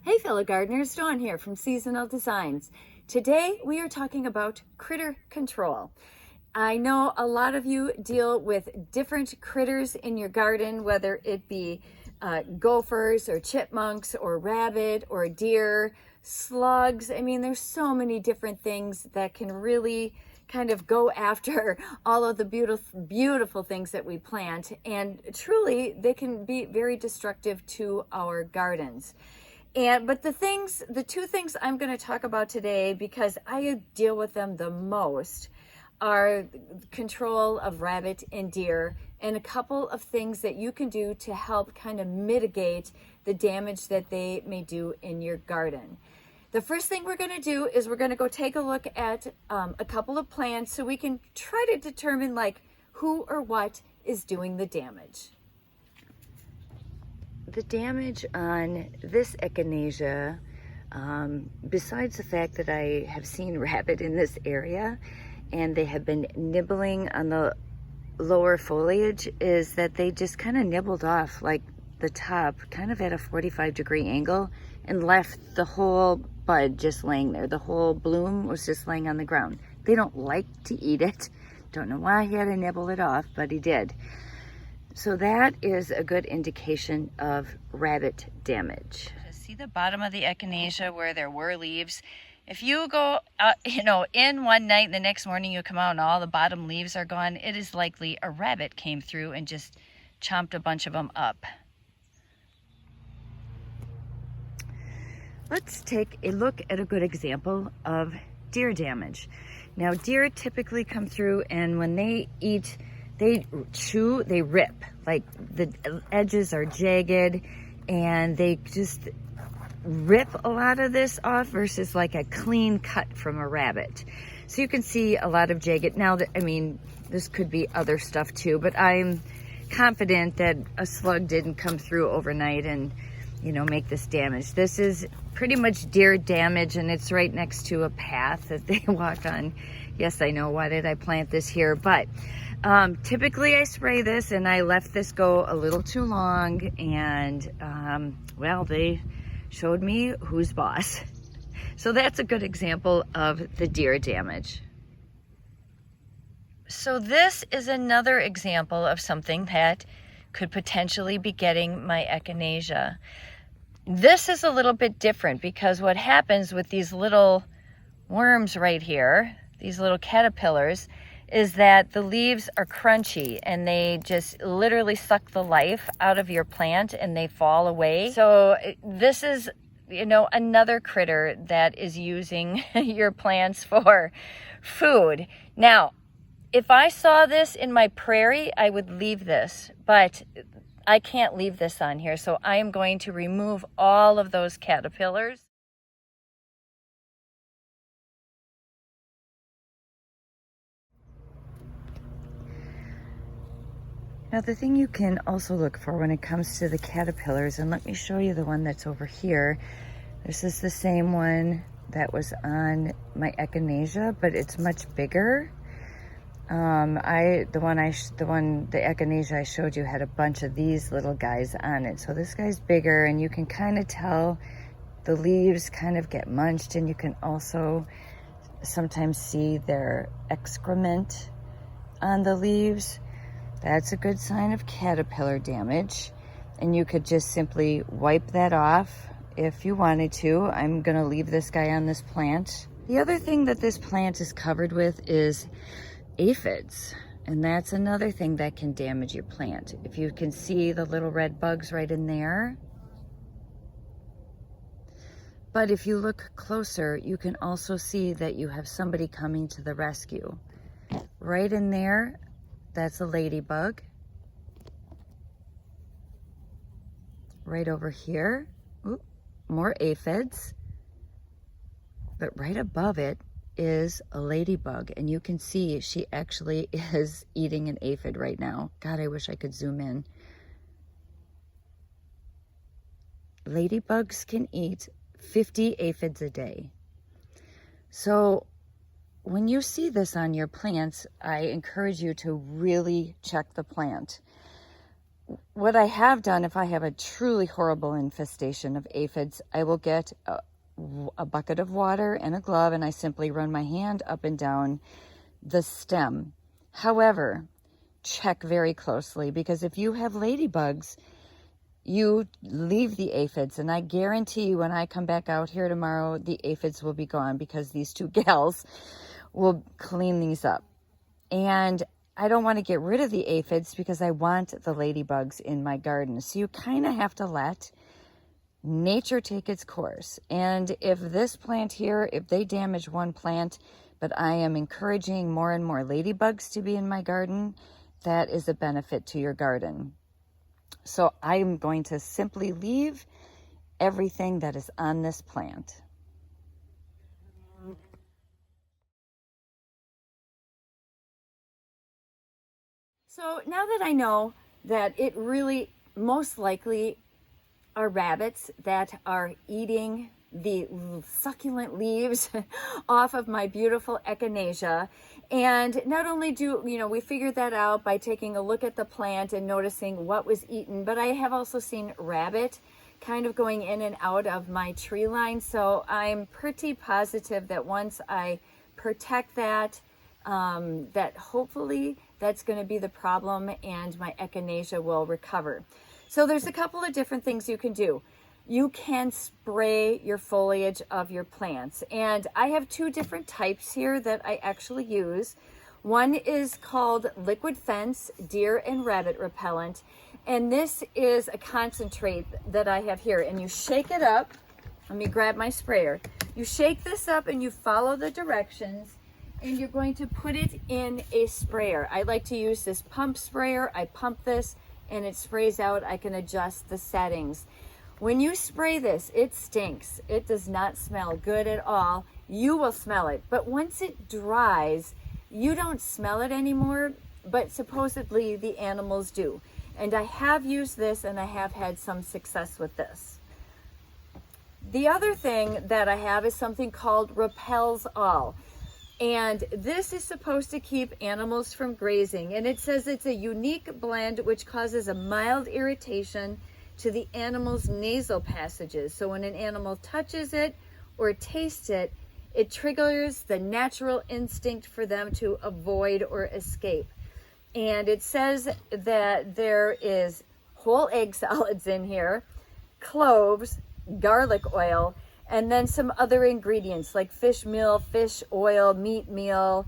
Hey fellow gardeners, Dawn here from Seasonal Designs. Today we are talking about critter control. I know a lot of you deal with different critters in your garden, whether it be gophers or chipmunks or rabbit or deer, slugs. I mean, there's so many different things that can really kind of go after all of the beautiful things that we plant, and truly they can be very destructive to our gardens. But the two things I'm going to talk about today, because I deal with them the most, are control of rabbit and deer, and a couple of things that you can do to help kind of mitigate the damage that they may do in your garden. The first thing we're going to do is we're going to go take a look at a couple of plants so we can try to determine like who or what is doing the damage. The damage on this echinacea, besides the fact that I have seen rabbit in this area and they have been nibbling on the lower foliage, is that they just kind of nibbled off like the top kind of at a 45-degree angle and left the whole bud just laying there. The whole bloom was just laying on the ground. They don't like to eat it. Don't know why he had to nibble it off, but he did. So that is a good indication of rabbit damage. See the bottom of the echinacea where there were leaves? If you go, in one night and the next morning you come out and all the bottom leaves are gone, it is likely a rabbit came through and just chomped a bunch of them up. Let's take a look at a good example of deer damage. Now, deer typically come through, and when they eat, they chew, they rip, like the edges are jagged, and they just rip a lot of this off versus like a clean cut from a rabbit. So you can see a lot of jagged. Now, this could be other stuff too, but I'm confident that a slug didn't come through overnight and, make this damage. This is pretty much deer damage, and it's right next to a path that they walk on. Yes, I know, why did I plant this here? But typically I spray this, and I left this go a little too long, and well, they showed me who's boss. So that's a good example of the deer damage. So this is another example of something that could potentially be getting my echinacea. This is a little bit different because what happens with these little worms right here, these little caterpillars, is that the leaves are crunchy and they just literally suck the life out of your plant and they fall away. So this is, another critter that is using your plants for food. Now, if I saw this in my prairie, I would leave this, but I can't leave this on here. So I am going to remove all of those caterpillars. Now, the thing you can also look for when it comes to the caterpillars, and let me show you the one that's over here. This is the same one that was on my echinacea, but it's much bigger. The echinacea I showed you had a bunch of these little guys on it. So this guy's bigger, and you can kind of tell the leaves kind of get munched, and you can also sometimes see their excrement on the leaves. That's a good sign of caterpillar damage, and you could just simply wipe that off if you wanted to. I'm gonna leave this guy on this plant. The other thing that this plant is covered with is aphids, and that's another thing that can damage your plant. If you can see the little red bugs right in there. But if you look closer, you can also see that you have somebody coming to the rescue. Right in there, that's a ladybug. Right over here, more aphids. But right above it is a ladybug, and you can see she actually is eating an aphid right now. God, I wish I could zoom in. Ladybugs can eat 50 aphids a day. So when you see this on your plants, I encourage you to really check the plant. what I have done, if I have a truly horrible infestation of aphids, I will get a bucket of water and a glove, and I simply run my hand up and down the stem. However, check very closely, because if you have ladybugs, you leave the aphids, and I guarantee you when I come back out here tomorrow, the aphids will be gone, because these two gals will clean these up. And I don't want to get rid of the aphids because I want the ladybugs in my garden. So you kind of have to let nature take its course. And if this plant here, if they damage one plant, but I am encouraging more and more ladybugs to be in my garden, that is a benefit to your garden. So I'm going to simply leave everything that is on this plant. So now that I know that it really most likely are rabbits that are eating the succulent leaves off of my beautiful echinacea, and not only do we figured that out by taking a look at the plant and noticing what was eaten, but I have also seen rabbit kind of going in and out of my tree line. So I'm pretty positive that once I protect that, that hopefully that's going to be the problem and my echinacea will recover. So there's a couple of different things you can do. You can spray your foliage of your plants, and I have two different types here that I actually use. One is called Liquid Fence Deer and Rabbit Repellent, and this is a concentrate that I have here, and you shake it up. Let me grab my sprayer. You shake this up and you follow the directions, and you're going to put it in a sprayer. I like to use this pump sprayer. I pump this and it sprays out. I can adjust the settings. When you spray this, it stinks. It does not smell good at all. You will smell it, but once it dries, you don't smell it anymore, but supposedly the animals do. And I have used this and I have had some success with this. The other thing that I have is something called Repels All. And this is supposed to keep animals from grazing. And it says it's a unique blend which causes a mild irritation to the animal's nasal passages. So when an animal touches it or tastes it, it triggers the natural instinct for them to avoid or escape. And it says that there is whole egg solids in here, cloves, garlic oil, and then some other ingredients like fish meal, fish oil, meat meal,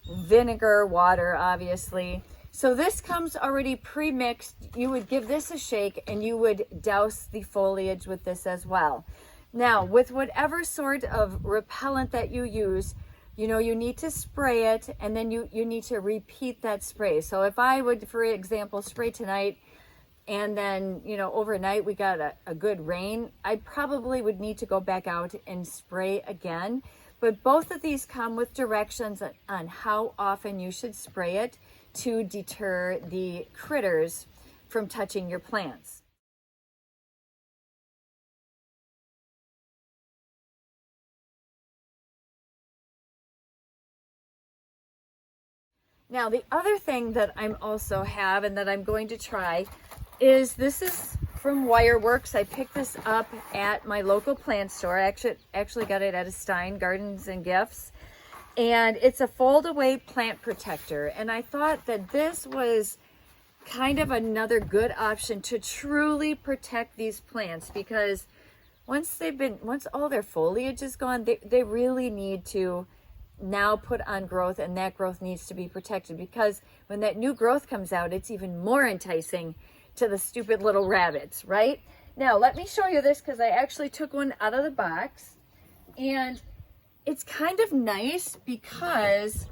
vinegar, water, obviously. So this comes already pre-mixed. You would give this a shake and you would douse the foliage with this as well. Now, with whatever sort of repellent that you use, you need to spray it, and then you need to repeat that spray. So if I would, for example, spray tonight, and then, overnight we got a good rain, I probably would need to go back out and spray again. But both of these come with directions on how often you should spray it to deter the critters from touching your plants. Now, the other thing that I'm also have and that I'm going to try is this is from Wireworks. I picked this up at my local plant store. I actually got it at a Stein Gardens and Gifts. And it's a fold away plant protector. And I thought that this was kind of another good option to truly protect these plants, because once all their foliage is gone, they really need to now put on growth, and that growth needs to be protected, because when that new growth comes out, it's even more enticing to the stupid little rabbits, right? Now, let me show you this, because I actually took one out of the box, and it's kind of nice because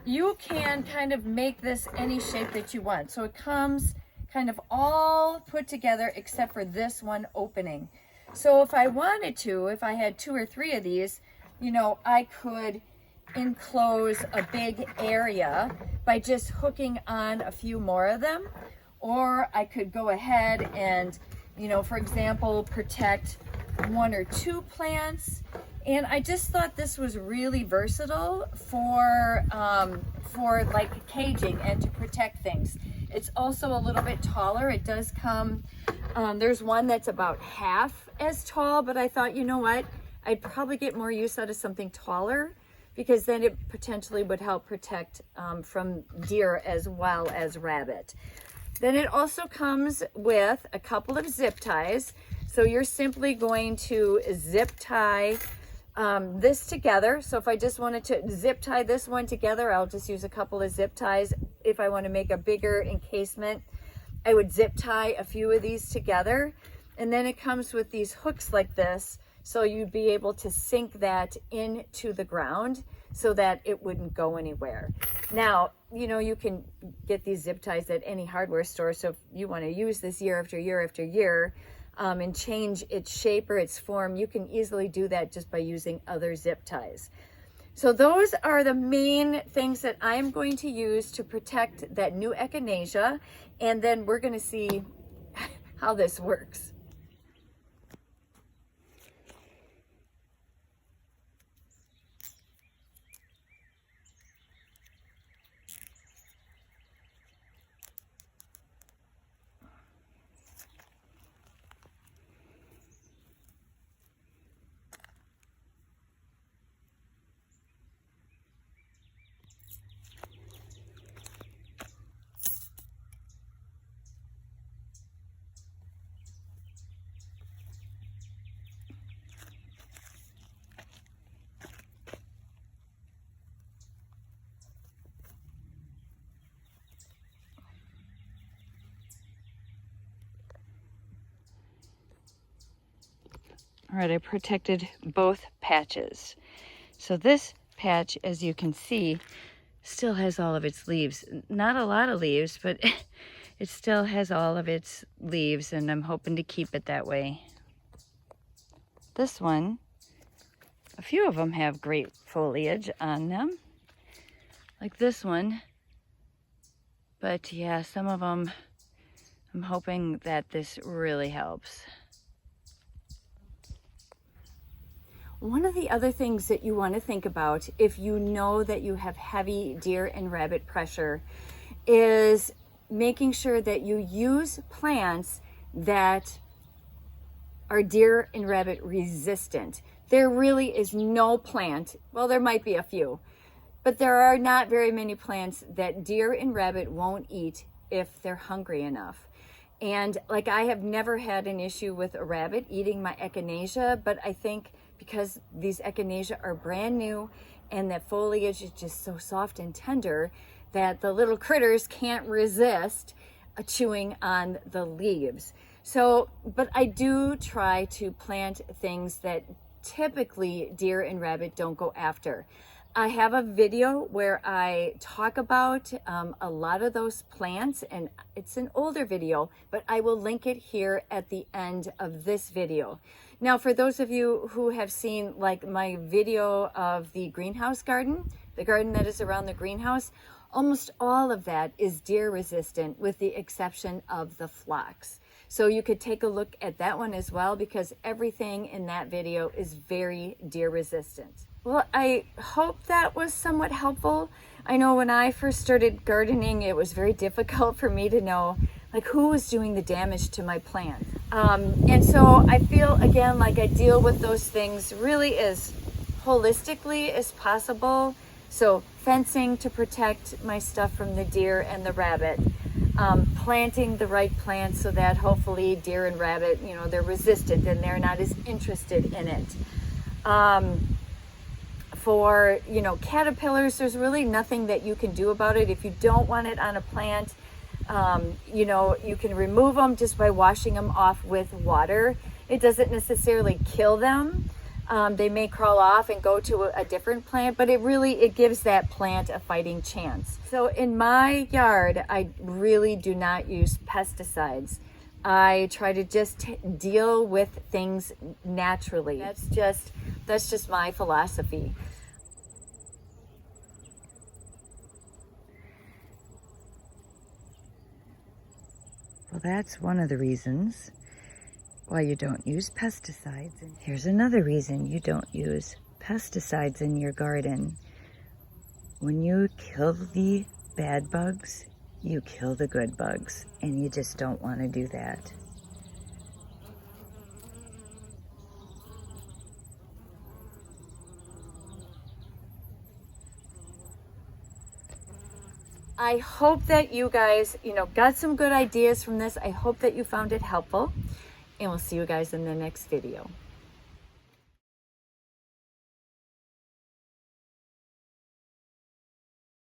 you can kind of make this any shape that you want. So it comes kind of all put together except for this one opening. So if I wanted to, if I had 2 or 3 of these, I could enclose a big area by just hooking on a few more of them. Or I could go ahead and, for example, protect 1 or 2 plants. And I just thought this was really versatile for like caging and to protect things. It's also a little bit taller. It does come, there's one that's about half as tall, but I thought, you know what? I'd probably get more use out of something taller, because then it potentially would help protect from deer as well as rabbit. Then it also comes with a couple of zip ties. So you're simply going to zip tie this together. So if I just wanted to zip tie this one together, I'll just use a couple of zip ties. If I want to make a bigger encasement, I would zip tie a few of these together. And then it comes with these hooks like this, so you'd be able to sink that into the ground so that it wouldn't go anywhere. Now, you know, you can get these zip ties at any hardware store. So if you want to use this year after year after year, and change its shape or its form, you can easily do that just by using other zip ties. So those are the main things that I'm going to use to protect that new echinacea, and then we're going to see how this works. All right, I protected both patches. So this patch, as you can see, still has all of its leaves. Not a lot of leaves, but it still has all of its leaves, and I'm hoping to keep it that way. This one, a few of them have great foliage on them, like this one. But yeah, some of them, I'm hoping that this really helps. One of the other things that you want to think about if you know that you have heavy deer and rabbit pressure is making sure that you use plants that are deer and rabbit resistant. There really is no plant, well, there might be a few, but there are not very many plants that deer and rabbit won't eat if they're hungry enough. And like, I have never had an issue with a rabbit eating my echinacea, but I think because these echinacea are brand new and that foliage is just so soft and tender that the little critters can't resist chewing on the leaves. So, but I do try to plant things that typically deer and rabbit don't go after. I have a video where I talk about a lot of those plants, and it's an older video, but I will link it here at the end of this video. Now, for those of you who have seen like my video of the greenhouse garden, the garden that is around the greenhouse, almost all of that is deer resistant with the exception of the phlox. So you could take a look at that one as well, because everything in that video is very deer resistant. Well, I hope that was somewhat helpful. I know when I first started gardening, it was very difficult for me to know like who was doing the damage to my plants. And so I feel, again, like I deal with those things really as holistically as possible. So fencing to protect my stuff from the deer and the rabbit. Planting the right plants so that hopefully deer and rabbit, you know, they're resistant and they're not as interested in it. For, you know, caterpillars, there's really nothing that you can do about it. If you don't want it on a plant, you know, you can remove them just by washing them off with water. It doesn't necessarily kill them. They may crawl off and go to a different plant, but it gives that plant a fighting chance. So in my yard, I really do not use pesticides. I try to just deal with things naturally. That's just my philosophy. Well, that's one of the reasons why you don't use pesticides. And here's another reason you don't use pesticides in your garden. When you kill the bad bugs, you kill the good bugs, and you just don't want to do that. I hope that you guys, got some good ideas from this. I hope that you found it helpful, and we'll see you guys in the next video.